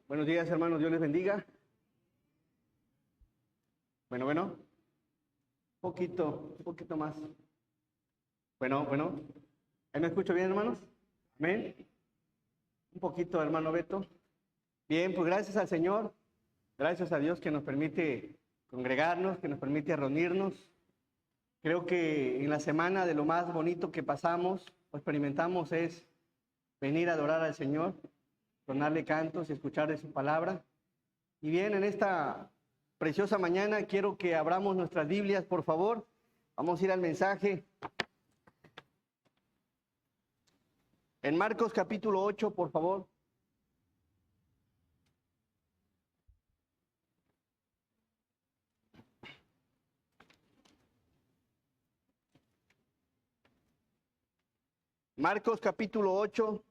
Buenos días, hermanos, Dios les bendiga. Bueno, un poquito más. Bueno, ¿ahí me escucho bien, hermanos? Amén. Un poquito, hermano Beto. Bien, pues gracias al Señor, gracias a Dios que nos permite congregarnos, que nos permite reunirnos. Creo que en la semana de lo más bonito que pasamos o experimentamos es venir a adorar al Señor, donarle cantos y escuchar de su palabra. Y bien, en esta preciosa mañana quiero que abramos nuestras Biblias, por favor. Vamos a ir al mensaje. En Marcos capítulo 8, por favor. Marcos capítulo 8,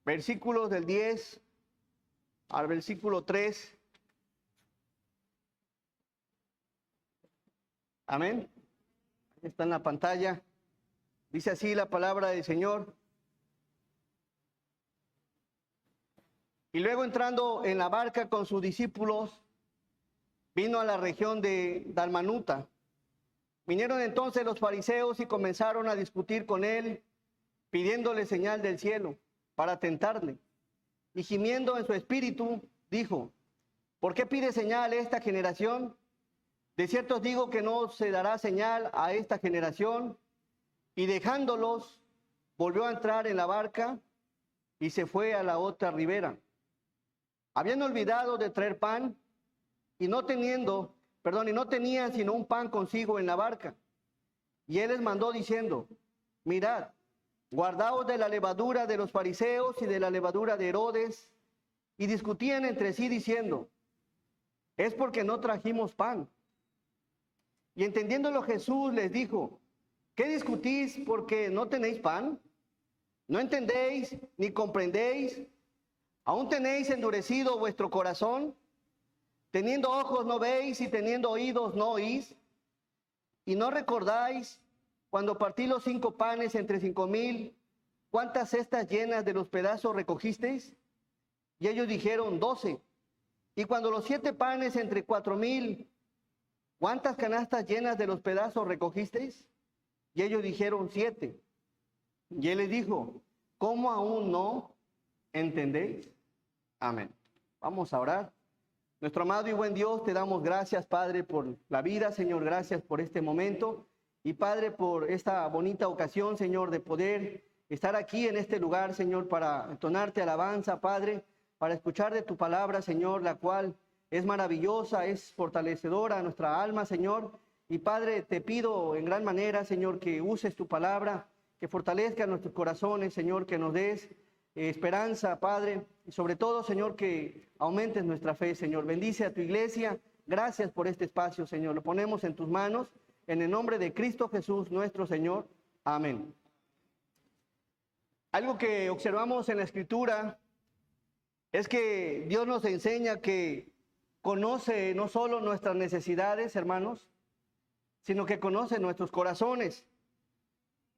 versículos del 10 al versículo 3. Amén. Está en la pantalla. Dice así la palabra del Señor. Y luego entrando en la barca con sus discípulos, vino a la región de Dalmanuta. Vinieron entonces los fariseos y comenzaron a discutir con él, pidiéndole señal del cielo para tentarle. Y gimiendo en su espíritu, dijo: ¿por qué pide señal esta generación? De cierto os digo que no se dará señal a esta generación. Y dejándolos, volvió a entrar en la barca y se fue a la otra ribera. Habían olvidado de traer pan y no tenían sino un pan consigo en la barca. Y él les mandó diciendo: mirad, guardaos de la levadura de los fariseos y de la levadura de Herodes. Y discutían entre sí diciendo: es porque no trajimos pan. Y entendiéndolo Jesús les dijo: ¿qué discutís porque no tenéis pan? ¿No entendéis ni comprendéis? ¿Aún tenéis endurecido vuestro corazón? Teniendo ojos no veis y teniendo oídos no oís. ¿Y no recordáis cuando partí los 5 panes entre 5,000, cuántas cestas llenas de los pedazos recogisteis? Y ellos dijeron: 12. Y cuando los 7 panes entre 4,000, ¿cuántas canastas llenas de los pedazos recogisteis? Y ellos dijeron: 7. Y él les dijo: ¿cómo aún no entendéis? Amén. Vamos a orar. Nuestro amado y buen Dios, te damos gracias, Padre, por la vida, Señor. Gracias por este momento. Y Padre, por esta bonita ocasión, Señor, de poder estar aquí en este lugar, Señor, para entonarte alabanza, Padre, para escuchar de tu palabra, Señor, la cual es maravillosa, es fortalecedora a nuestra alma, Señor. Y Padre, te pido en gran manera, Señor, que uses tu palabra, que fortalezca nuestros corazones, Señor, que nos des esperanza, Padre, y sobre todo, Señor, que aumentes nuestra fe, Señor. Bendice a tu iglesia. Gracias por este espacio, Señor. Lo ponemos en tus manos, en el nombre de Cristo Jesús, nuestro Señor. Amén. Algo que observamos en la Escritura es que Dios nos enseña que conoce no solo nuestras necesidades, hermanos, sino que conoce nuestros corazones.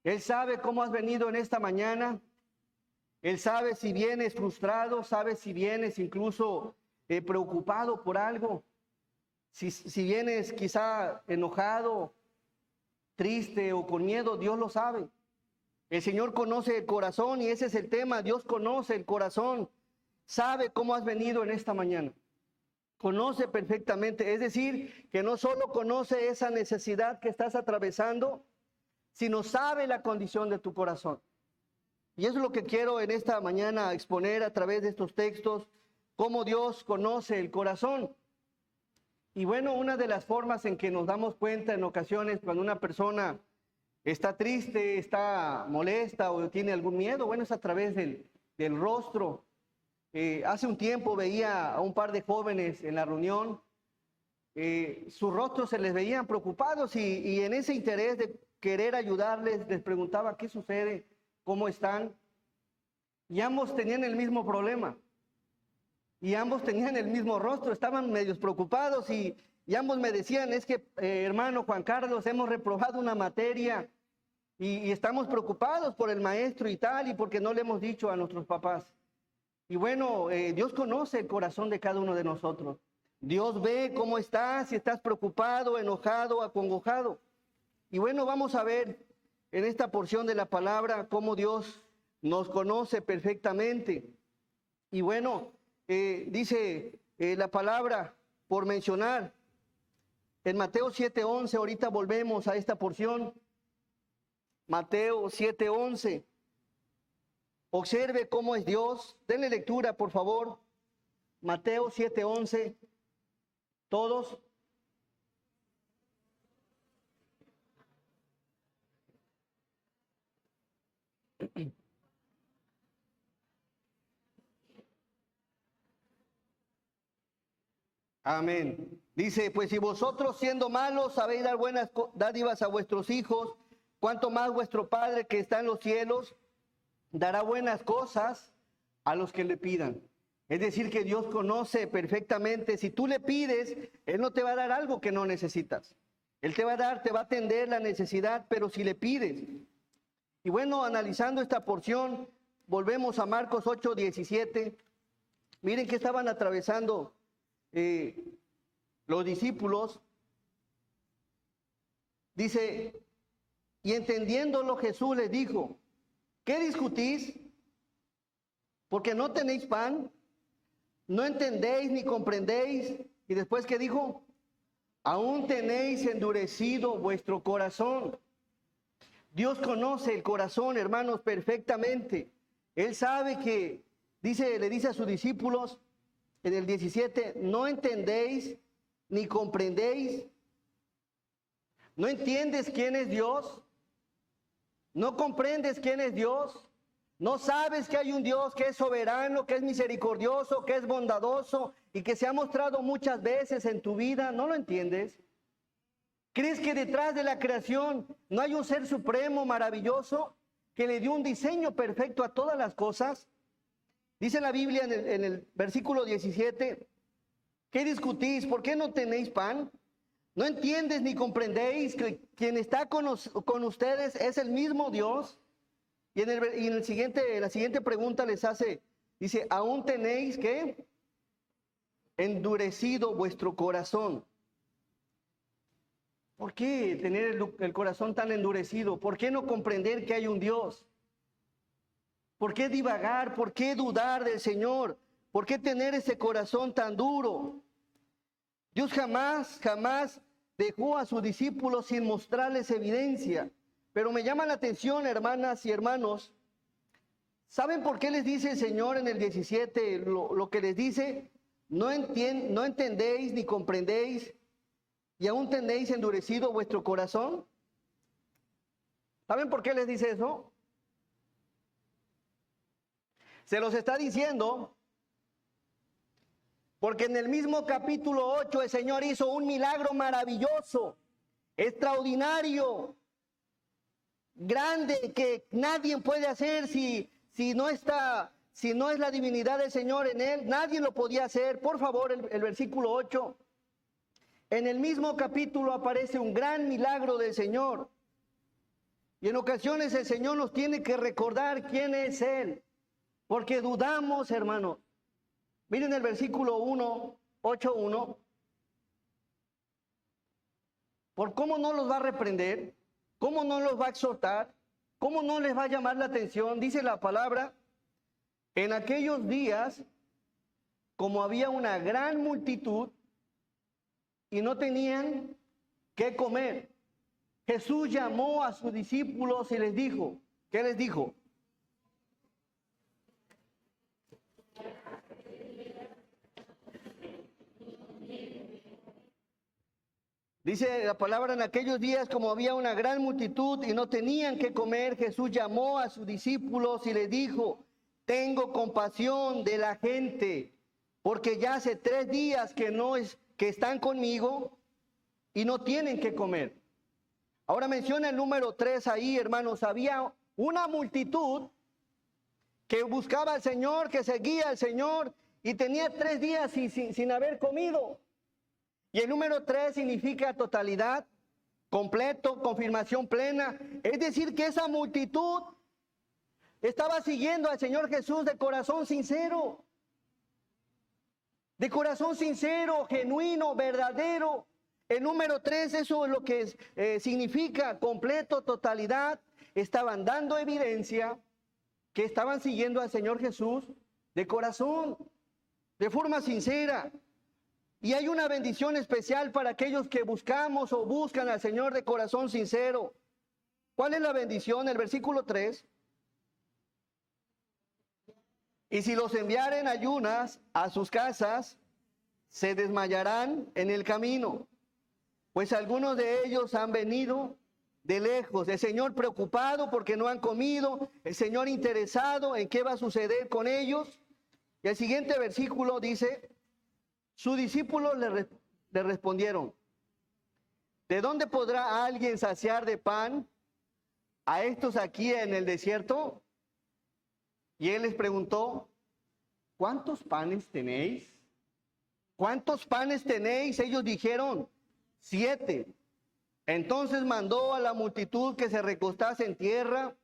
Él sabe cómo has venido en esta mañana. Él sabe si vienes frustrado, sabe si vienes incluso preocupado por algo, si vienes quizá enojado, triste o con miedo. Dios lo sabe. El Señor conoce el corazón y ese es el tema. Dios conoce el corazón, sabe cómo has venido en esta mañana. Conoce perfectamente, es decir, que no solo conoce esa necesidad que estás atravesando, sino sabe la condición de tu corazón. Y eso es lo que quiero en esta mañana exponer a través de estos textos, cómo Dios conoce el corazón. Y bueno, una de las formas en que nos damos cuenta en ocasiones cuando una persona está triste, está molesta o tiene algún miedo, bueno, es a través del rostro. Hace un tiempo veía a un par de jóvenes en la reunión, sus rostros se les veían preocupados y en ese interés de querer ayudarles, les preguntaba: ¿qué sucede? ¿Cómo están? Y ambos tenían el mismo problema. Y ambos tenían el mismo rostro, estaban medios preocupados y y ambos me decían, es que hermano Juan Carlos, hemos reprobado una materia y estamos preocupados por el maestro y tal, y porque no le hemos dicho a nuestros papás. Y bueno, Dios conoce el corazón de cada uno de nosotros. Dios ve cómo estás, si estás preocupado, enojado, acongojado. Y bueno, vamos a ver en esta porción de la palabra cómo Dios nos conoce perfectamente. Y bueno, dice la palabra, por mencionar, en Mateo 7:11, ahorita volvemos a esta porción. Mateo 7:11. Observe cómo es Dios. Denle lectura, por favor. Mateo 7:11. Todos. Amén. Dice, pues si vosotros siendo malos sabéis dar buenas dádivas a vuestros hijos, cuánto más vuestro Padre que está en los cielos dará buenas cosas a los que le pidan. Es decir, que Dios conoce perfectamente. Si tú le pides, Él no te va a dar algo que no necesitas. Él te va a dar, te va a atender la necesidad, pero si le pides. Y bueno, analizando esta porción, volvemos a Marcos 8:17. Miren que estaban atravesando los discípulos. Dice, y entendiéndolo Jesús les dijo, ¿qué discutís? Porque no tenéis pan, no entendéis ni comprendéis. Y después, ¿qué dijo? Aún tenéis endurecido vuestro corazón. Dios conoce el corazón, hermanos, perfectamente. Él sabe que, le dice a sus discípulos en el 17, no entendéis ni comprendéis. ¿No entiendes quién es Dios? ¿No comprendes quién es Dios? ¿No sabes que hay un Dios que es soberano, que es misericordioso, que es bondadoso y que se ha mostrado muchas veces en tu vida? ¿No lo entiendes? ¿Crees que detrás de la creación no hay un ser supremo maravilloso que le dio un diseño perfecto a todas las cosas? Dice la Biblia en el versículo 17, ¿qué discutís? ¿Por qué no tenéis pan? ¿No entiendes ni comprendéis que quien está con ustedes es el mismo Dios? Y en la siguiente pregunta les hace, dice, ¿aún tenéis qué? Endurecido vuestro corazón. ¿Por qué tener el corazón tan endurecido? ¿Por qué no comprender que hay un Dios? ¿Por qué divagar? ¿Por qué dudar del Señor? ¿Por qué tener ese corazón tan duro? Dios jamás dejó a sus discípulos sin mostrarles evidencia. Pero me llama la atención, hermanas y hermanos, ¿saben por qué les dice el Señor en el 17 lo que les dice? No entendéis ni comprendéis y aún tenéis endurecido vuestro corazón. ¿Saben por qué les dice eso? Se los está diciendo porque en el mismo capítulo 8 el Señor hizo un milagro maravilloso, extraordinario, grande, que nadie puede hacer si no es la divinidad del Señor en él. Nadie lo podía hacer. Por favor, el versículo 8. En el mismo capítulo aparece un gran milagro del Señor. Y en ocasiones el Señor nos tiene que recordar quién es Él. Porque dudamos, hermanos. Miren el versículo 1, 8:1. ¿Por cómo no los va a reprender? ¿Cómo no los va a exhortar? ¿Cómo no les va a llamar la atención? Dice la palabra, en aquellos días, como había una gran multitud y no tenían qué comer, Jesús llamó a sus discípulos y les dijo, ¿qué les dijo? Dice la palabra, en aquellos días como había una gran multitud y no tenían que comer, Jesús llamó a sus discípulos y les dijo, tengo compasión de la gente, porque ya hace 3 días que están conmigo y no tienen que comer. Ahora menciona el número 3 ahí, hermanos. Había una multitud que buscaba al Señor, que seguía al Señor y tenía 3 días sin haber comido. Y el número 3 significa totalidad, completo, confirmación plena. Es decir, que esa multitud estaba siguiendo al Señor Jesús de corazón sincero. De corazón sincero, genuino, verdadero. El número 3, eso es lo que significa completo, totalidad. Estaban dando evidencia que estaban siguiendo al Señor Jesús de corazón, de forma sincera. Y hay una bendición especial para aquellos que buscamos o buscan al Señor de corazón sincero. ¿Cuál es la bendición? El versículo 3. Y si los enviaren ayunas a sus casas, se desmayarán en el camino, pues algunos de ellos han venido de lejos. El Señor preocupado porque no han comido, el Señor interesado en qué va a suceder con ellos. Y el siguiente versículo dice, sus discípulos le respondieron, ¿de dónde podrá alguien saciar de pan a estos aquí en el desierto? Y él les preguntó, ¿cuántos panes tenéis? ¿Cuántos panes tenéis? Ellos dijeron, 7. Entonces mandó a la multitud que se recostase en tierra,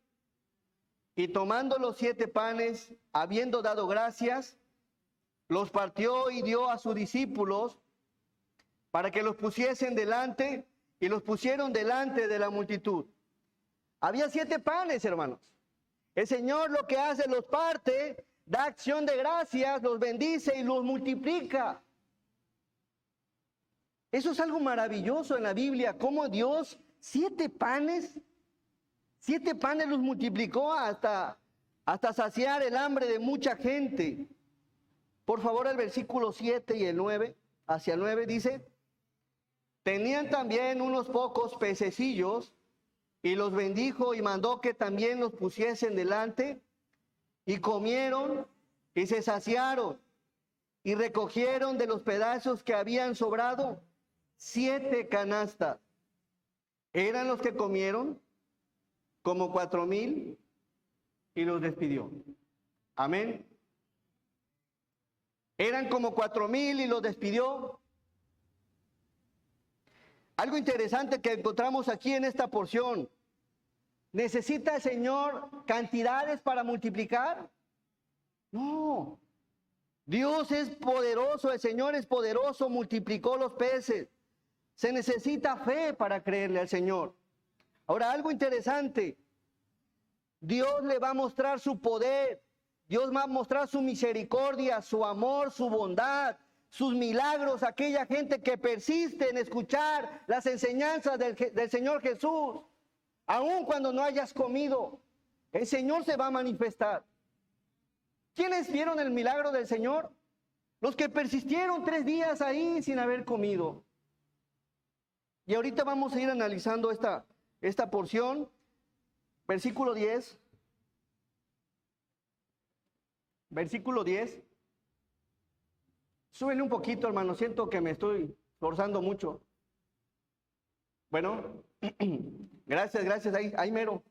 y tomando los 7 panes, habiendo dado gracias, los partió y dio a sus discípulos para que los pusiesen delante, y los pusieron delante de la multitud. Había 7 panes, hermanos. El Señor lo que hace, los parte, da acción de gracias, los bendice y los multiplica. Eso es algo maravilloso en la Biblia, cómo Dios 7 panes los multiplicó hasta saciar el hambre de mucha gente. Por favor, el versículo 7 y el 9, hacia el 9 dice, tenían también unos pocos pececillos, y los bendijo y mandó que también los pusiesen delante, y comieron y se saciaron, y recogieron de los pedazos que habían sobrado 7 canastas. Eran los que comieron como 4,000, y los despidió. Amén. Eran como 4,000 y los despidió. Algo interesante que encontramos aquí en esta porción. ¿Necesita el Señor cantidades para multiplicar? No. Dios es poderoso, el Señor es poderoso, multiplicó los peces. Se necesita fe para creerle al Señor. Ahora, algo interesante. Dios le va a mostrar su poder. Dios va a mostrar su misericordia, su amor, su bondad, sus milagros a aquella gente que persiste en escuchar las enseñanzas del Señor Jesús. Aun cuando no hayas comido, el Señor se va a manifestar. ¿Quiénes vieron el milagro del Señor? Los que persistieron 3 días ahí sin haber comido. Y ahorita vamos a ir analizando esta porción. Versículo 10. Versículo 10. Súbele un poquito, hermano. Siento que me estoy forzando mucho. Bueno, gracias. Ahí mero.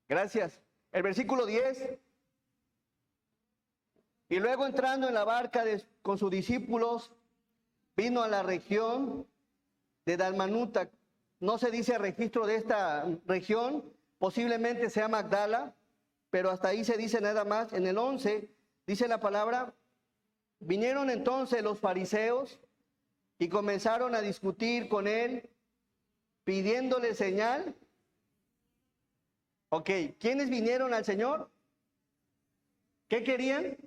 Gracias. El versículo 10. Y luego entrando en la barca con sus discípulos, vino a la región de Dalmanuta. No se dice registro de esta región, posiblemente sea Magdala, pero hasta ahí se dice nada más. En el 11 dice la palabra, vinieron entonces los fariseos y comenzaron a discutir con él, pidiéndole señal. Ok, ¿quiénes vinieron al Señor? ¿Qué querían?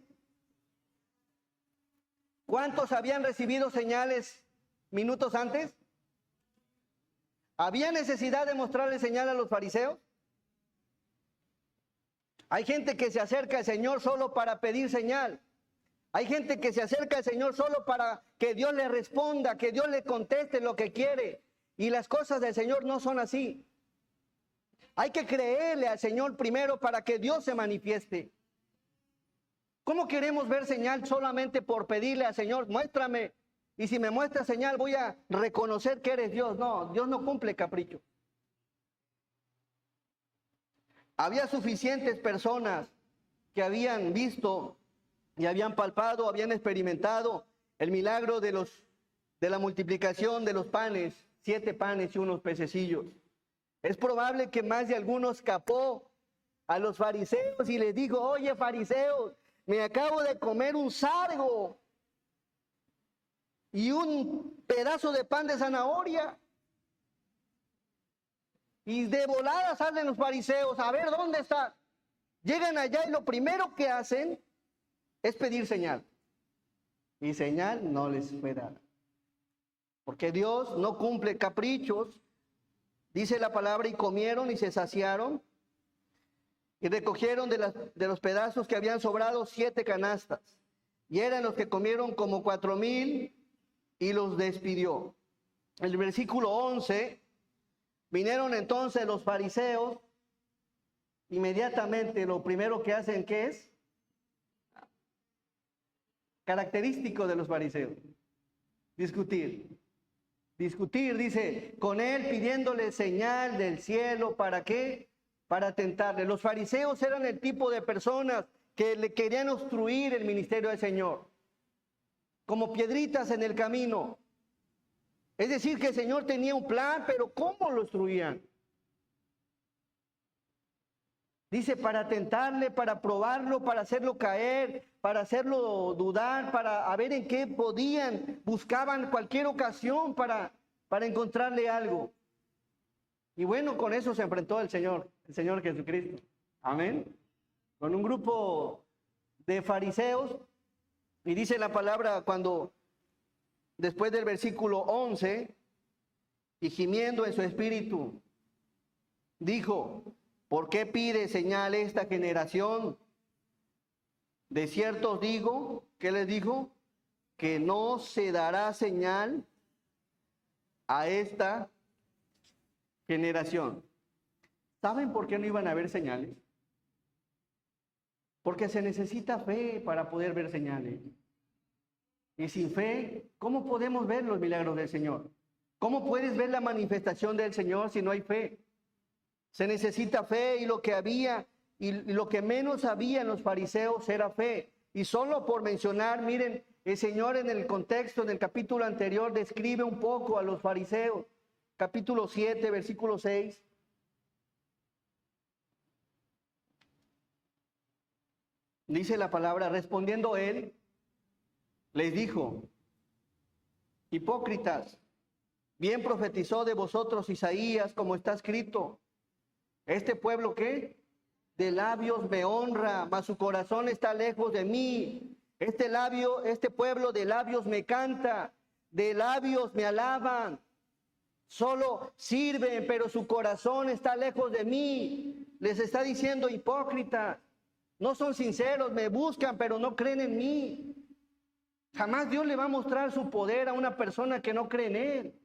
¿Cuántos habían recibido señales minutos antes? ¿Había necesidad de mostrarle señal a los fariseos? Hay gente que se acerca al Señor solo para pedir señal. Hay gente que se acerca al Señor solo para que Dios le responda, que Dios le conteste lo que quiere. Y las cosas del Señor no son así. Hay que creerle al Señor primero para que Dios se manifieste. ¿Cómo queremos ver señal solamente por pedirle al Señor, muéstrame? Y si me muestra señal voy a reconocer que eres Dios. No, Dios no cumple capricho. Había suficientes personas que habían visto y habían palpado, habían experimentado el milagro de los de la multiplicación de los panes, 7 panes y unos pececillos. Es probable que más de alguno escapó a los fariseos y les dijo: oye, fariseos, me acabo de comer un sargo y un pedazo de pan de zanahoria. Y de volada salen los fariseos, a ver dónde está. Llegan allá y lo primero que hacen es pedir señal. Y señal no les fue dada. Porque Dios no cumple caprichos. Dice la palabra: y comieron y se saciaron. Y recogieron de los pedazos que habían sobrado 7 canastas. Y eran los que comieron como 4,000 y los despidió. El versículo 11, vinieron entonces los fariseos. Inmediatamente lo primero que hacen, ¿qué es? Característico de los fariseos: discutir. Discutir, dice, con él, pidiéndole señal del cielo. ¿Para qué? Para tentarle. Los fariseos eran el tipo de personas que le querían obstruir el ministerio del Señor, como piedritas en el camino. Es decir, que el Señor tenía un plan, pero ¿cómo lo obstruían? Dice, para tentarle, para probarlo, para hacerlo caer, para hacerlo dudar, para ver en qué podían, buscaban cualquier ocasión para encontrarle algo. Y bueno, con eso se enfrentó el Señor Jesucristo. Amén. Con un grupo de fariseos. Y dice la palabra, cuando después del versículo 11, y gimiendo en su espíritu, dijo: ¿por qué pide señal esta generación? De cierto os digo, ¿qué les dijo? Que no se dará señal a esta generación. ¿Saben por qué no iban a haber señales? Porque se necesita fe para poder ver señales. Y sin fe, ¿cómo podemos ver los milagros del Señor? ¿Cómo puedes ver la manifestación del Señor si no hay fe? Se necesita fe, y lo que había y lo que menos había en los fariseos era fe. Y solo por mencionar, miren, el Señor en el contexto, en el capítulo anterior, describe un poco a los fariseos. Capítulo 7, versículo 6. Dice la palabra: respondiendo él, les dijo: hipócritas, bien profetizó de vosotros Isaías, como está escrito: este pueblo, ¿qué? De labios me honra, mas su corazón está lejos de mí. Este pueblo de labios me canta, de labios me alaban. Solo sirven, pero su corazón está lejos de mí. Les está diciendo: hipócritas, no son sinceros, me buscan, pero no creen en mí. Jamás Dios le va a mostrar su poder a una persona que no cree en Él.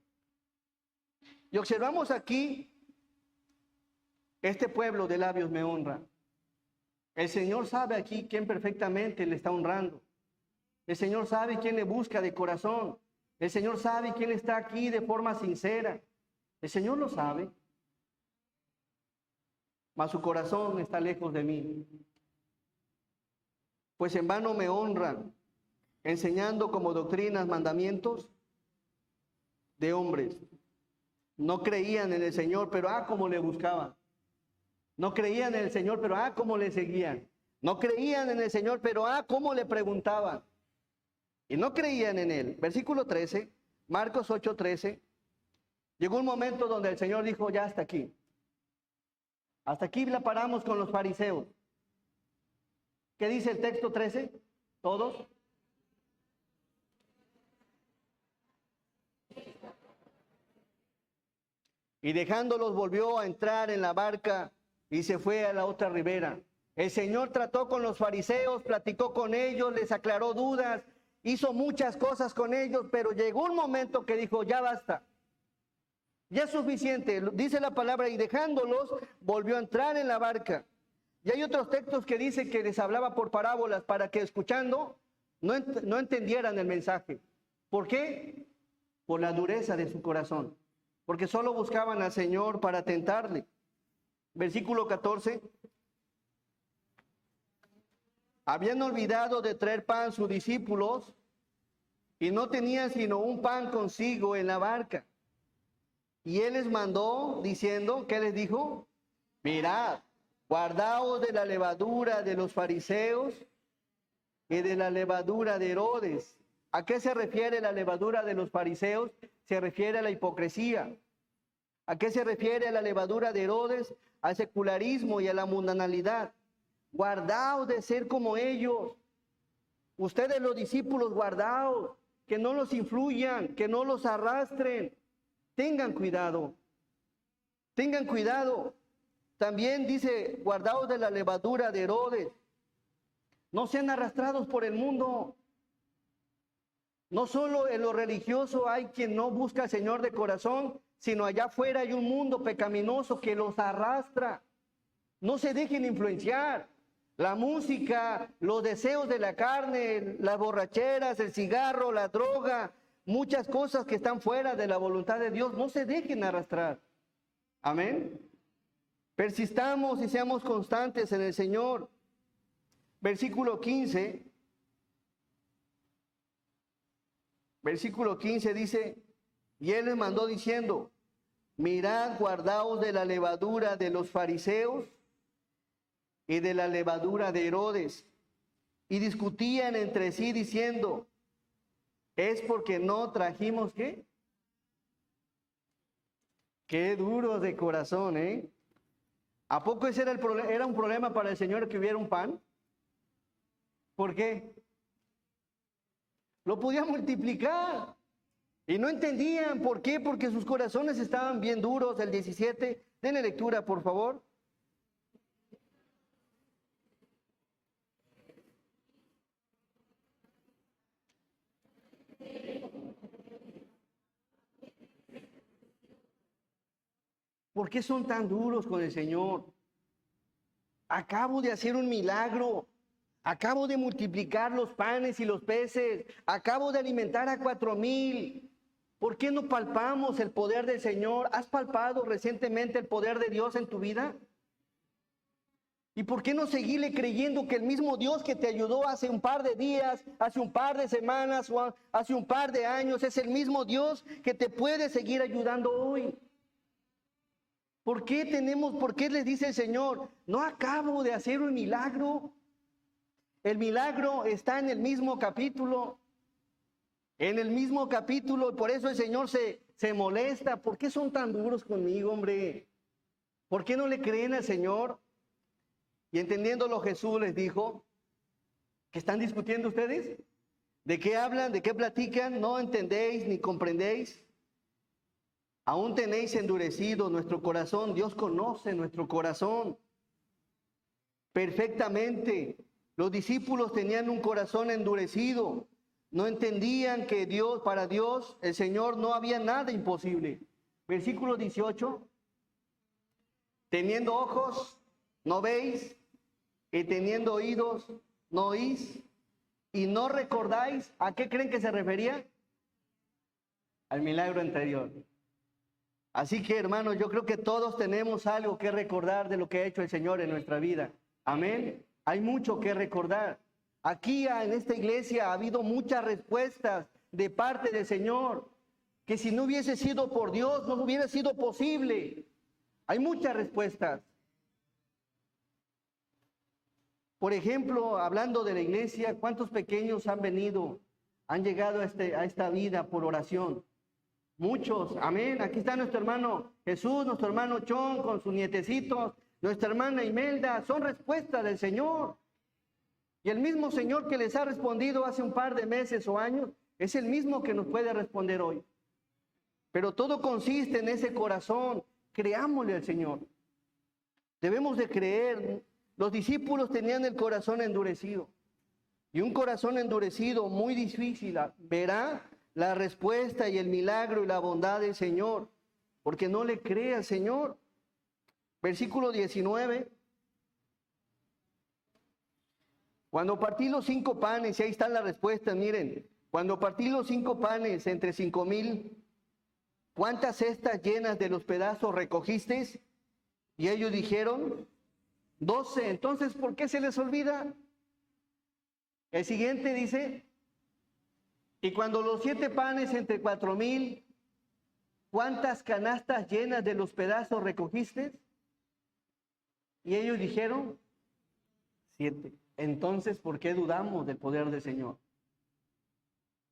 Y observamos aquí: este pueblo de labios me honra. El Señor sabe aquí quién perfectamente le está honrando. El Señor sabe quién le busca de corazón. El Señor sabe quién está aquí de forma sincera. El Señor lo sabe. Mas su corazón está lejos de mí. Pues en vano me honran, enseñando como doctrinas mandamientos de hombres. No creían en el Señor, pero cómo le buscaban. No creían en el Señor, pero cómo le seguían. No creían en el Señor, pero cómo le preguntaban. Y no creían en Él. Versículo 13, Marcos 8:13. Llegó un momento donde el Señor dijo: ya hasta aquí. Hasta aquí la paramos con los fariseos. ¿Qué dice el texto 13? ¿Todos? Y dejándolos volvió a entrar en la barca y se fue a la otra ribera. El Señor trató con los fariseos, platicó con ellos, les aclaró dudas, hizo muchas cosas con ellos, pero llegó un momento que dijo: ya basta, ya es suficiente. Dice la palabra: y dejándolos volvió a entrar en la barca. Y hay otros textos que dicen que les hablaba por parábolas para que escuchando no entendieran el mensaje. ¿Por qué? Por la dureza de su corazón. Porque solo buscaban al Señor para tentarle. Versículo 14. Habían olvidado de traer pan sus discípulos, y no tenían sino un pan consigo en la barca. Y él les mandó diciendo, ¿qué les dijo? Mirad, guardaos de la levadura de los fariseos y de la levadura de Herodes. ¿A qué se refiere la levadura de los fariseos? Se refiere a la hipocresía. ¿A qué se refiere la levadura de Herodes? Al secularismo y a la mundanalidad. Guardaos de ser como ellos. Ustedes los discípulos, guardaos, que no los influyan, que no los arrastren. Tengan cuidado. Tengan cuidado. También dice, guardaos de la levadura de Herodes. No sean arrastrados por el mundo. No solo en lo religioso hay quien no busca al Señor de corazón, sino allá afuera hay un mundo pecaminoso que los arrastra. No se dejen influenciar. La música, los deseos de la carne, las borracheras, el cigarro, la droga, muchas cosas que están fuera de la voluntad de Dios, no se dejen arrastrar. Amén. Persistamos y seamos constantes en el Señor. Versículo 15. Versículo 15 dice, y él les mandó diciendo, mirad, guardaos de la levadura de los fariseos y de la levadura de Herodes. Y discutían entre sí diciendo, es porque no trajimos ¿qué? Qué duros de corazón, ¿eh? ¿A poco ese era un problema para el Señor que hubiera un pan? ¿Por qué? Lo podía multiplicar. Y no entendían por qué, porque sus corazones estaban bien duros. El 17, denle lectura, por favor. ¿Por qué son tan duros con el Señor? Acabo de hacer un milagro. Acabo de multiplicar los panes y los peces. Acabo de alimentar a 4,000. ¿Por qué no palpamos el poder del Señor? ¿Has palpado recientemente el poder de Dios en tu vida? ¿Y por qué no seguirle creyendo que el mismo Dios que te ayudó hace un par de días, hace un par de semanas o hace un par de años, es el mismo Dios que te puede seguir ayudando hoy? ¿Por qué les dice el Señor, no acabo de hacer un milagro? El milagro está en el mismo capítulo. En el mismo capítulo, y por eso el Señor se molesta. ¿Por qué son tan duros conmigo, hombre? ¿Por qué no le creen al Señor? Y entendiéndolo, Jesús les dijo, ¿qué están discutiendo ustedes? ¿De qué hablan? ¿De qué platican? ¿No entendéis ni comprendéis? Aún tenéis endurecido nuestro corazón. Dios conoce nuestro corazón perfectamente. Los discípulos tenían un corazón endurecido. No entendían que para Dios, el Señor, no había nada imposible. Versículo 18. Teniendo ojos, no veis, y teniendo oídos, no oís, y no recordáis. ¿A qué creen que se refería? Al milagro anterior. Así que, hermanos, yo creo que todos tenemos algo que recordar de lo que ha hecho el Señor en nuestra vida. Amén. Hay mucho que recordar. Aquí en esta iglesia ha habido muchas respuestas de parte del Señor, que si no hubiese sido por Dios, no hubiera sido posible. Hay muchas respuestas. Por ejemplo, hablando de la iglesia, ¿cuántos pequeños han llegado a esta vida por oración? Muchos, amén. Aquí está nuestro hermano Jesús, nuestro hermano Chon con sus nietecitos, nuestra hermana Imelda, son respuestas del Señor. Y el mismo Señor que les ha respondido hace un par de meses o años, es el mismo que nos puede responder hoy. Pero todo consiste en ese corazón. Creámosle al Señor. Debemos de creer. Los discípulos tenían el corazón endurecido. Y un corazón endurecido muy difícil verá la respuesta y el milagro y la bondad del Señor, porque no le cree al Señor. Versículo 19. Cuando partí los 5 panes, y ahí están las respuestas, miren, cuando partí los 5 panes entre 5,000, ¿cuántas cestas llenas de los pedazos recogisteis? Y ellos dijeron, 12. Entonces, ¿por qué se les olvida? El siguiente dice, Y cuando los 7 panes entre 4,000, ¿cuántas canastas llenas de los pedazos recogiste? Y ellos dijeron, 7. Entonces, ¿por qué dudamos del poder del Señor?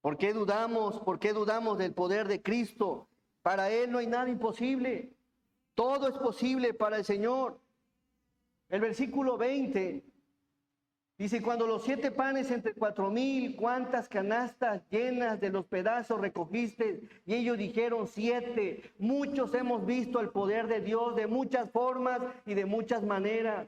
¿Por qué dudamos? ¿Por qué dudamos del poder de Cristo? Para Él no hay nada imposible. Todo es posible para el Señor. El versículo 20 dice, cuando los 7 panes entre 4,000, ¿cuántas canastas llenas de los pedazos recogiste? Y ellos dijeron, 7. Muchos hemos visto el poder de Dios de muchas formas y de muchas maneras.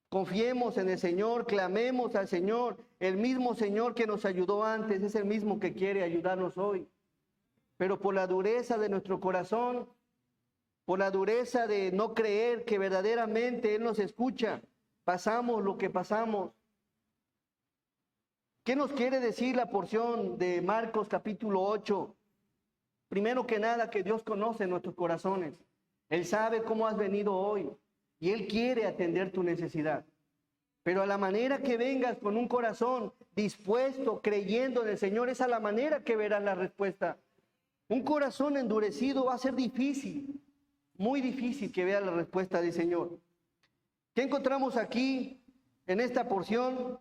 Confiemos en el Señor, clamemos al Señor. El mismo Señor que nos ayudó antes es el mismo que quiere ayudarnos hoy. Pero por la dureza de nuestro corazón, por la dureza de no creer que verdaderamente Él nos escucha, pasamos lo que pasamos. ¿Qué nos quiere decir la porción de Marcos capítulo 8? Primero que nada, que Dios conoce nuestros corazones. Él sabe cómo has venido hoy y Él quiere atender tu necesidad. Pero a la manera que vengas con un corazón dispuesto, creyendo en el Señor, es a la manera que verás la respuesta. Un corazón endurecido va a ser difícil, muy difícil que vea la respuesta del Señor. ¿Qué encontramos aquí en esta porción?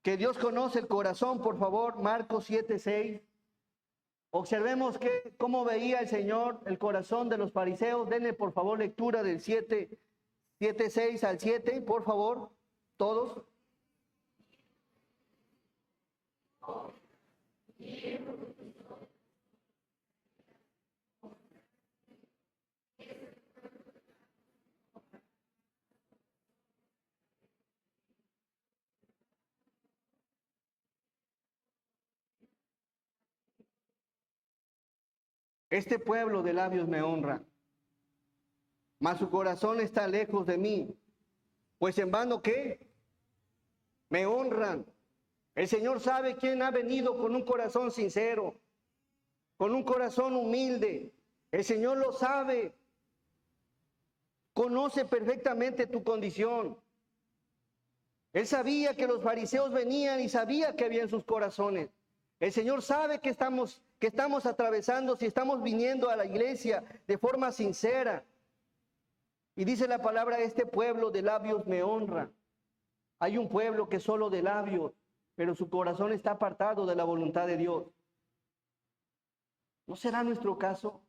Que Dios conoce el corazón, por favor, Marcos 7:6. Observemos cómo veía el Señor el corazón de los fariseos. Denle, por favor, lectura del 7:6 al 7, por favor, todos. Este pueblo de labios me honra, mas su corazón está lejos de mí. Pues en vano, ¿qué? Me honran. El Señor sabe quién ha venido con un corazón sincero, con un corazón humilde. El Señor lo sabe. Conoce perfectamente tu condición. Él sabía que los fariseos venían y sabía que había en sus corazones. El Señor sabe que estamos atravesando, si estamos viniendo a la iglesia de forma sincera. Y dice la palabra, este pueblo de labios me honra. Hay un pueblo que solo de labios, pero su corazón está apartado de la voluntad de Dios. ¿No será nuestro caso?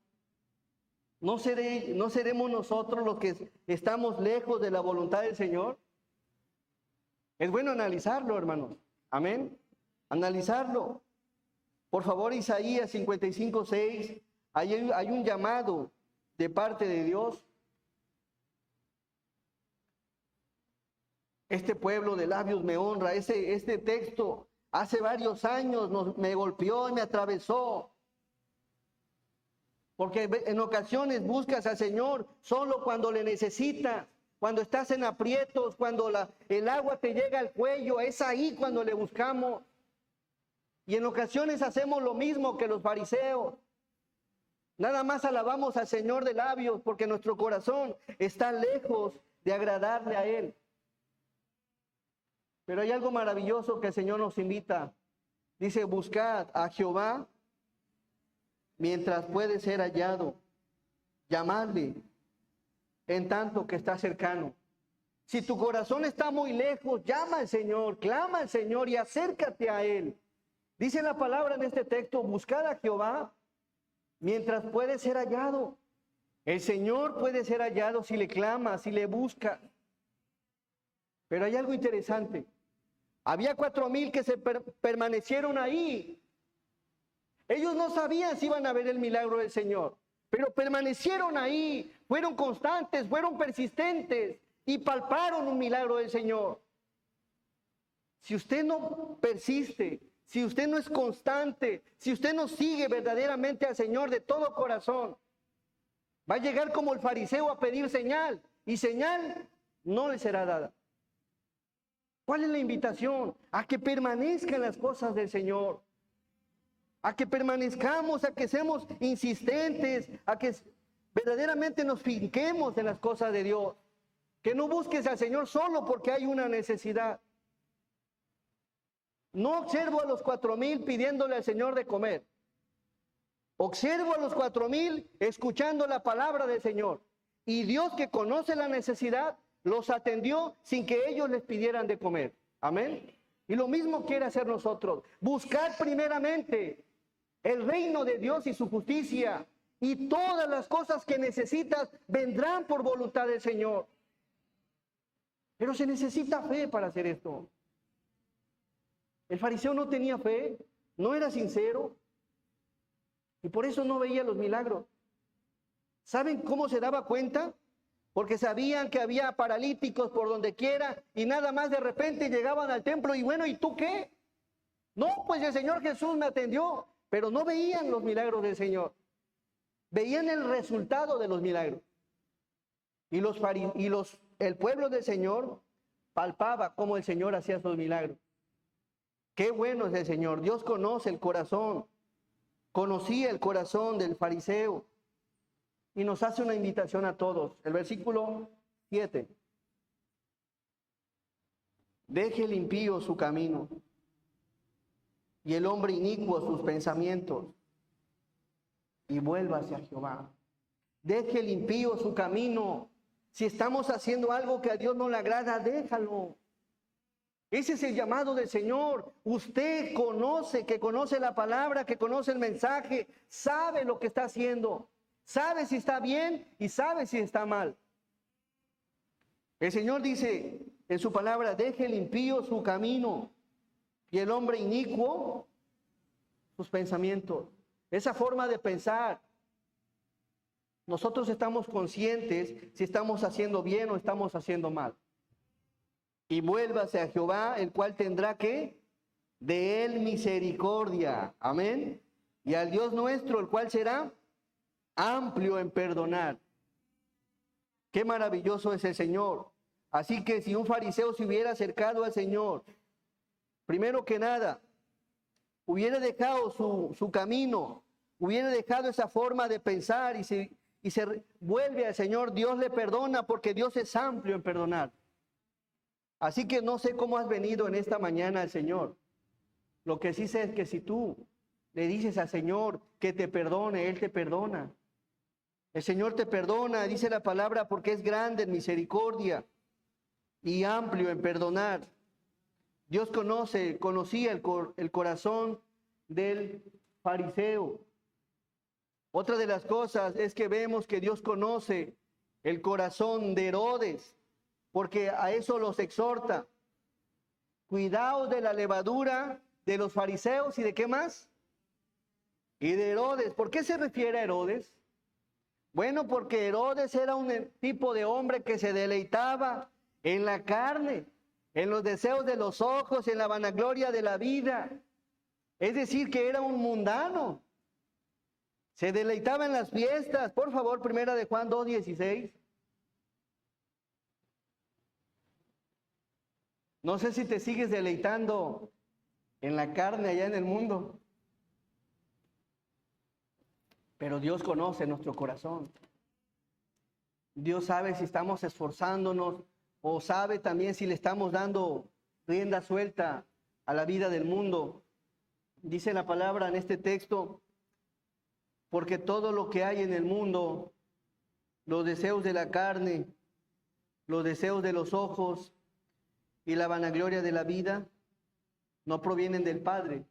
¿No seremos nosotros los que estamos lejos de la voluntad del Señor? Es bueno analizarlo, hermanos. Amén. Analizarlo. Por favor, Isaías 55:6. Hay un llamado de parte de Dios. Este pueblo de labios me honra. Este texto hace varios años me golpeó y me atravesó. Porque en ocasiones buscas al Señor solo cuando le necesitas, cuando estás en aprietos, cuando el agua te llega al cuello, es ahí cuando le buscamos. Y en ocasiones hacemos lo mismo que los fariseos. Nada más alabamos al Señor de labios porque nuestro corazón está lejos de agradarle a Él. Pero hay algo maravilloso que el Señor nos invita. Dice, buscad a Jehová mientras puede ser hallado. Llamadle en tanto que está cercano. Si tu corazón está muy lejos, llama al Señor, clama al Señor y acércate a Él. Dice la palabra en este texto, buscad a Jehová mientras puede ser hallado. El Señor puede ser hallado si le clama, si le busca. Pero hay algo interesante. Había 4,000 que se permanecieron ahí. Ellos no sabían si iban a ver el milagro del Señor, pero permanecieron ahí, fueron constantes, fueron persistentes y palparon un milagro del Señor. Si usted no persiste, si usted no es constante, si usted no sigue verdaderamente al Señor de todo corazón, va a llegar como el fariseo a pedir señal y señal no le será dada. ¿Cuál es la invitación? A que permanezcan las cosas del Señor. A que permanezcamos, a que seamos insistentes, a que verdaderamente nos finquemos en las cosas de Dios. Que no busques al Señor solo porque hay una necesidad. No observo a los 4,000 pidiéndole al Señor de comer. Observo a los 4,000 escuchando la palabra del Señor. Y Dios, que conoce la necesidad, los atendió sin que ellos les pidieran de comer. Amén. Y lo mismo quiere hacer nosotros. Buscar primeramente el reino de Dios y su justicia. Y todas las cosas que necesitas vendrán por voluntad del Señor. Pero se necesita fe para hacer esto. El fariseo no tenía fe, no era sincero. Y por eso no veía los milagros. ¿Saben cómo se daba cuenta? Porque sabían que había paralíticos por donde quiera y nada más de repente llegaban al templo y bueno, ¿y tú qué? No, pues el Señor Jesús me atendió, pero no veían los milagros del Señor. Veían el resultado de los milagros. Y el pueblo del Señor palpaba cómo el Señor hacía sus milagros. Qué bueno es el Señor. Dios conoce el corazón. Conocía el corazón del fariseo. Y nos hace una invitación a todos. El versículo 7. Deje el impío su camino y el hombre inicuo sus pensamientos y vuélvase a Jehová. Deje el impío su camino. Si estamos haciendo algo que a Dios no le agrada, déjalo. Ese es el llamado del Señor. Usted que conoce la palabra, que conoce el mensaje, sabe lo que está haciendo. Sabe si está bien y sabe si está mal. El Señor dice en su palabra, deje el impío su camino y el hombre inicuo sus pensamientos. Esa forma de pensar. Nosotros estamos conscientes si estamos haciendo bien o estamos haciendo mal. Y vuélvase a Jehová, el cual tendrá que de él misericordia. Amén. Y al Dios nuestro, el cual será amplio en perdonar. Qué maravilloso es el Señor. Así que si un fariseo se hubiera acercado al Señor, primero que nada, hubiera dejado su camino, hubiera dejado esa forma de pensar y se vuelve al Señor, Dios le perdona porque Dios es amplio en perdonar. Así que no sé cómo has venido en esta mañana al Señor. Lo que sí sé es que si tú le dices al Señor que te perdone, Él te perdona. El Señor te perdona, dice la palabra, porque es grande en misericordia y amplio en perdonar. Dios conocía el corazón del fariseo. Otra de las cosas es que vemos que Dios conoce el corazón de Herodes, porque a eso los exhorta. Cuidaos de la levadura de los fariseos y de qué más. Y de Herodes. ¿Por qué se refiere a Herodes? Bueno, porque Herodes era un tipo de hombre que se deleitaba en la carne, en los deseos de los ojos, en la vanagloria de la vida. Es decir, que era un mundano. Se deleitaba en las fiestas. Por favor, primera de Juan 2:16. No sé si te sigues deleitando en la carne allá en el mundo. Pero Dios conoce nuestro corazón. Dios sabe si estamos esforzándonos o sabe también si le estamos dando rienda suelta a la vida del mundo. Dice la palabra en este texto, porque todo lo que hay en el mundo, los deseos de la carne, los deseos de los ojos y la vanagloria de la vida, no provienen del Padre,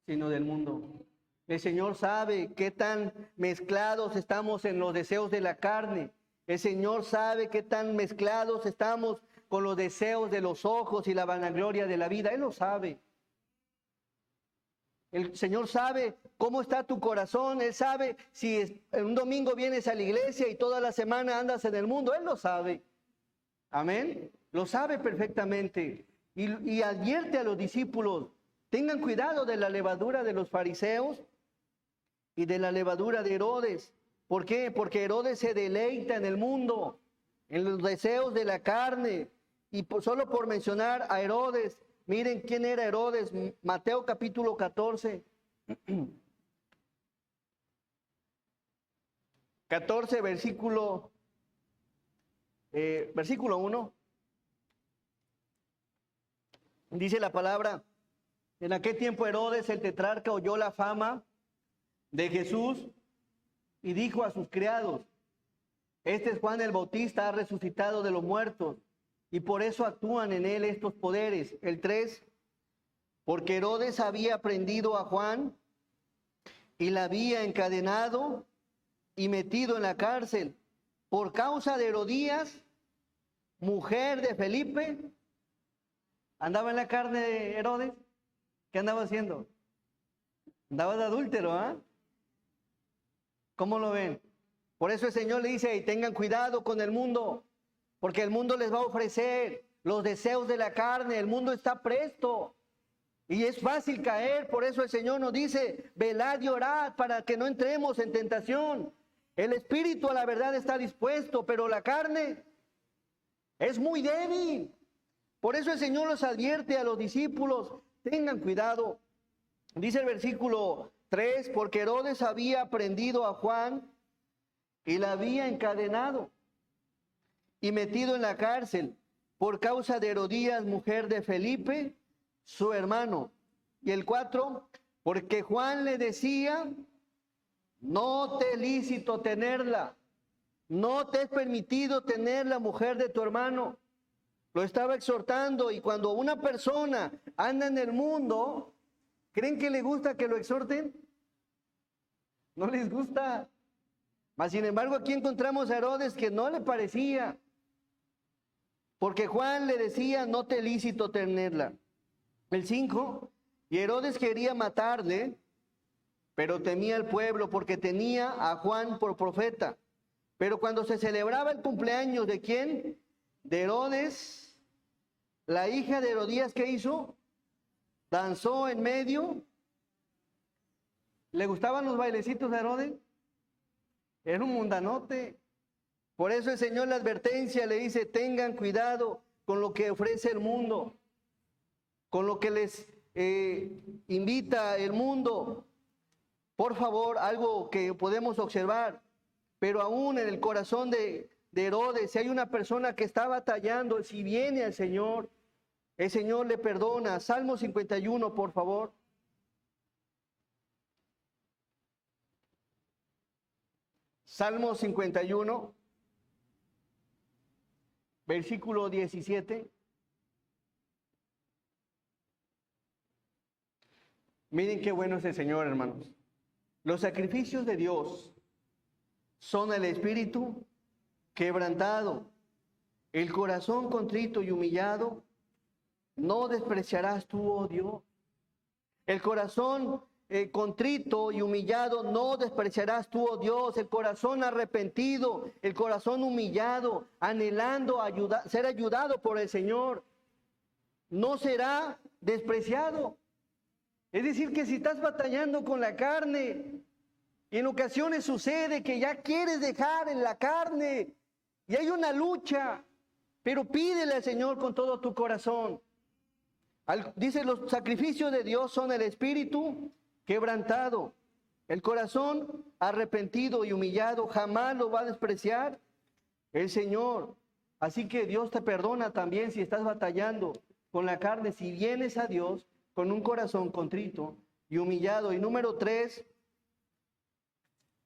sino del mundo. El Señor sabe qué tan mezclados estamos en los deseos de la carne. El Señor sabe qué tan mezclados estamos con los deseos de los ojos y la vanagloria de la vida. Él lo sabe. El Señor sabe cómo está tu corazón. Él sabe si un domingo vienes a la iglesia y toda la semana andas en el mundo. Él lo sabe. Amén. Lo sabe perfectamente. Y advierte a los discípulos, tengan cuidado de la levadura de los fariseos y de la levadura de Herodes. ¿Por qué? Porque Herodes se deleita en el mundo, en los deseos de la carne. Y solo por mencionar a Herodes, miren quién era Herodes. Mateo capítulo 14. 14, versículo 1. Dice la palabra, En aquel tiempo Herodes el tetrarca oyó la fama de Jesús y dijo a sus criados: este es Juan el Bautista, ha resucitado de los muertos, y por eso actúan en él estos poderes. El 3, porque Herodes había prendido a Juan y la había encadenado y metido en la cárcel por causa de Herodías, mujer de Felipe. ¿Andaba en la carne de Herodes? ¿Qué andaba haciendo? Andaba de adúltero, ¿ah? ¿Cómo lo ven? Por eso el Señor le dice: tengan cuidado con el mundo, porque el mundo les va a ofrecer los deseos de la carne. El mundo está presto y es fácil caer. Por eso el Señor nos dice: velad y orad para que no entremos en tentación. El espíritu a la verdad está dispuesto, pero la carne es muy débil. Por eso el Señor los advierte a los discípulos: tengan cuidado. Dice el versículo 3, porque Herodes había prendido a Juan y la había encadenado y metido en la cárcel por causa de Herodías, mujer de Felipe, su hermano. Y el 4, porque Juan le decía: no te es lícito tenerla, no te es permitido tener la mujer de tu hermano. Lo estaba exhortando, y cuando una persona anda en el mundo, ¿creen que le gusta que lo exhorten? No les gusta. Mas sin embargo, aquí encontramos a Herodes que no le parecía, porque Juan le decía: no te es lícito tenerla. El 5, y Herodes quería matarle, pero temía el pueblo porque tenía a Juan por profeta. Pero cuando se celebraba el cumpleaños de ¿quién? De Herodes, la hija de Herodías, ¿qué hizo? Danzó en medio. ¿Le gustaban los bailecitos de Herodes? Era un mundanote. Por eso el Señor, la advertencia, le dice: tengan cuidado con lo que ofrece el mundo, con lo que les invita el mundo. Por favor, algo que podemos observar, pero aún en el corazón de Herodes, si hay una persona que está batallando, si viene al Señor, el Señor le perdona. Salmo 51, por favor. Salmo 51, versículo 17. Miren qué bueno es el Señor, hermanos. Los sacrificios de Dios son el espíritu quebrantado, el corazón contrito y humillado. No despreciarás tú, oh Dios. El corazón contrito y humillado no despreciarás tú, oh Dios. El corazón arrepentido, el corazón humillado, anhelando ser ayudado por el Señor, no será despreciado. Es decir, que si estás batallando con la carne, y en ocasiones sucede que ya quieres dejar en la carne, y hay una lucha, pero pídele al Señor con todo tu corazón. Dice: los sacrificios de Dios son el espíritu quebrantado, el corazón arrepentido y humillado. Jamás lo va a despreciar el Señor. Así que Dios te perdona también si estás batallando con la carne, si vienes a Dios con un corazón contrito y humillado. Y número 3,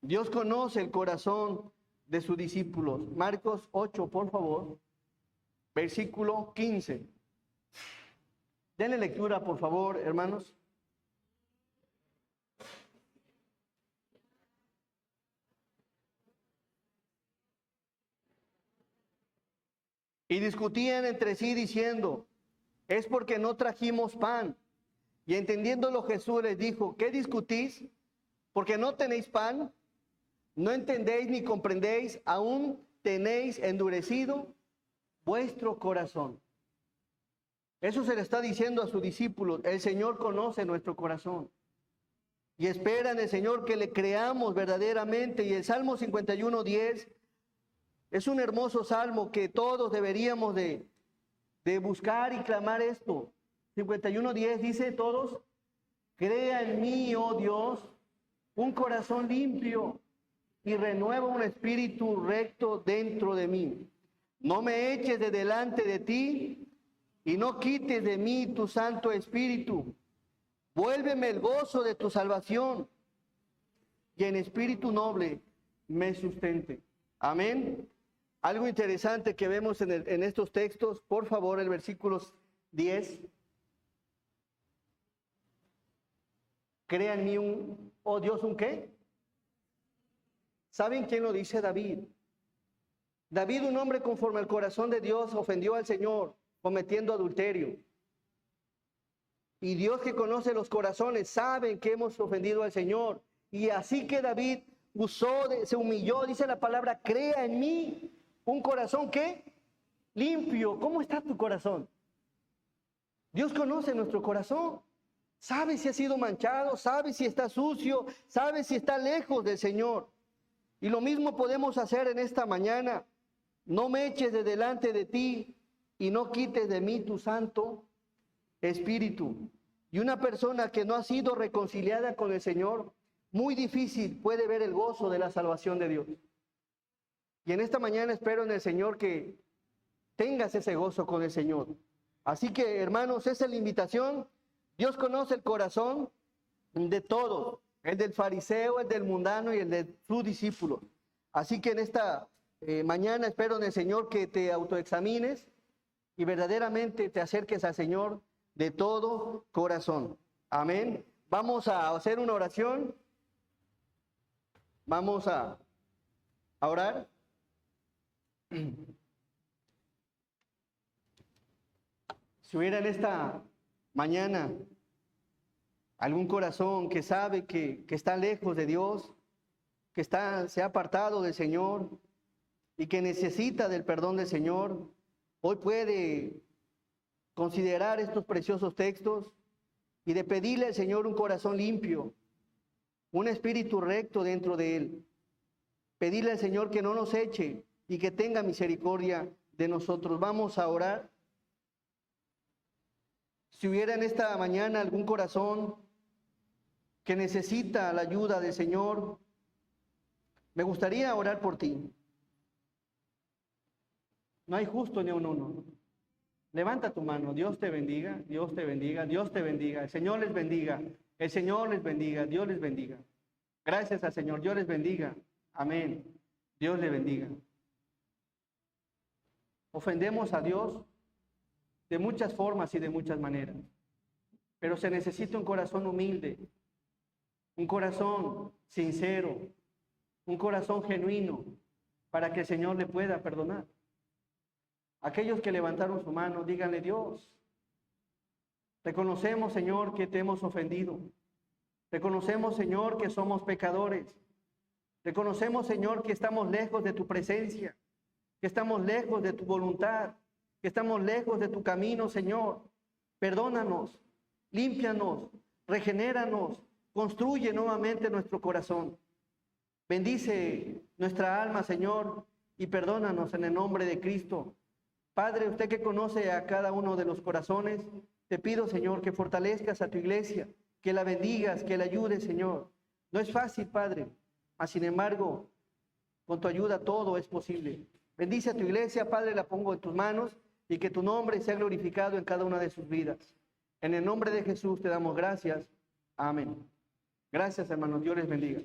Dios conoce el corazón de sus discípulos. Marcos 8, por favor, versículo 15. Denle lectura, por favor, hermanos. Y discutían entre sí diciendo: es porque no trajimos pan. Y entendiéndolo Jesús les dijo: ¿qué discutís? ¿Porque no tenéis pan? ¿No entendéis ni comprendéis? ¿Aún tenéis endurecido vuestro corazón? Eso se le está diciendo a sus discípulos. El Señor conoce nuestro corazón y espera en el Señor que le creamos verdaderamente. Y el Salmo 51:10 es un hermoso salmo que todos deberíamos de buscar y clamar esto. 51:10 dice: todos: crea en mí, oh Dios, un corazón limpio y renueva un espíritu recto dentro de mí. No me eches de delante de ti y no quites de mí tu Santo Espíritu. Vuélveme el gozo de tu salvación y en espíritu noble me sustente. Amén. Algo interesante que vemos en estos textos, por favor, el versículo 10. Crea en mí oh Dios, ¿un qué? ¿Saben quién lo dice? David. David, un hombre conforme al corazón de Dios, ofendió al Señor cometiendo adulterio. Y Dios, que conoce los corazones, sabe que hemos ofendido al Señor. Y así que David se humilló, dice la palabra, crea en mí un corazón que limpio. ¿Cómo está tu corazón? Dios conoce nuestro corazón. Sabe si ha sido manchado, sabe si está sucio, sabe si está lejos del Señor. Y lo mismo podemos hacer en esta mañana. No me eches de delante de ti y no quites de mí tu Santo Espíritu. Y una persona que no ha sido reconciliada con el Señor, muy difícil puede ver el gozo de la salvación de Dios. Y en esta mañana espero en el Señor que tengas ese gozo con el Señor. Así que, hermanos, esa es la invitación. Dios conoce el corazón de todos, el del fariseo, el del mundano y el de sus discípulos. Así que en esta mañana espero en el Señor que te autoexamines y verdaderamente te acerques al Señor de todo corazón. Amén. Vamos a hacer una oración. Vamos a orar. Si hubiera en esta mañana algún corazón que sabe que está lejos de Dios, que se ha apartado del Señor y que necesita del perdón del Señor, hoy puede considerar estos preciosos textos y de pedirle al Señor un corazón limpio, un espíritu recto dentro de él. Pedirle al Señor que no nos eche y que tenga misericordia de nosotros. Vamos a orar. Si hubiera en esta mañana algún corazón que necesita la ayuda del Señor, me gustaría orar por ti. No hay justo ni un uno. Levanta tu mano. Dios te bendiga, Dios te bendiga, Dios te bendiga. El Señor les bendiga, el Señor les bendiga, Dios les bendiga. Gracias al Señor, Dios les bendiga. Amén. Dios les bendiga. Ofendemos a Dios de muchas formas y de muchas maneras, pero se necesita un corazón humilde, un corazón sincero, un corazón genuino para que el Señor le pueda perdonar. Aquellos que levantaron su mano, díganle: Dios, reconocemos, Señor, que te hemos ofendido. Reconocemos, Señor, que somos pecadores. Reconocemos, Señor, que estamos lejos de tu presencia, que estamos lejos de tu voluntad, que estamos lejos de tu camino, Señor. Perdónanos, límpianos, regenéranos, construye nuevamente nuestro corazón. Bendice nuestra alma, Señor, y perdónanos en el nombre de Cristo. Padre, usted que conoce a cada uno de los corazones, te pido, Señor, que fortalezcas a tu iglesia, que la bendigas, que la ayudes, Señor. No es fácil, Padre, mas sin embargo, con tu ayuda todo es posible. Bendice a tu iglesia, Padre, la pongo en tus manos y que tu nombre sea glorificado en cada una de sus vidas. En el nombre de Jesús te damos gracias. Amén. Gracias, hermanos. Dios les bendiga.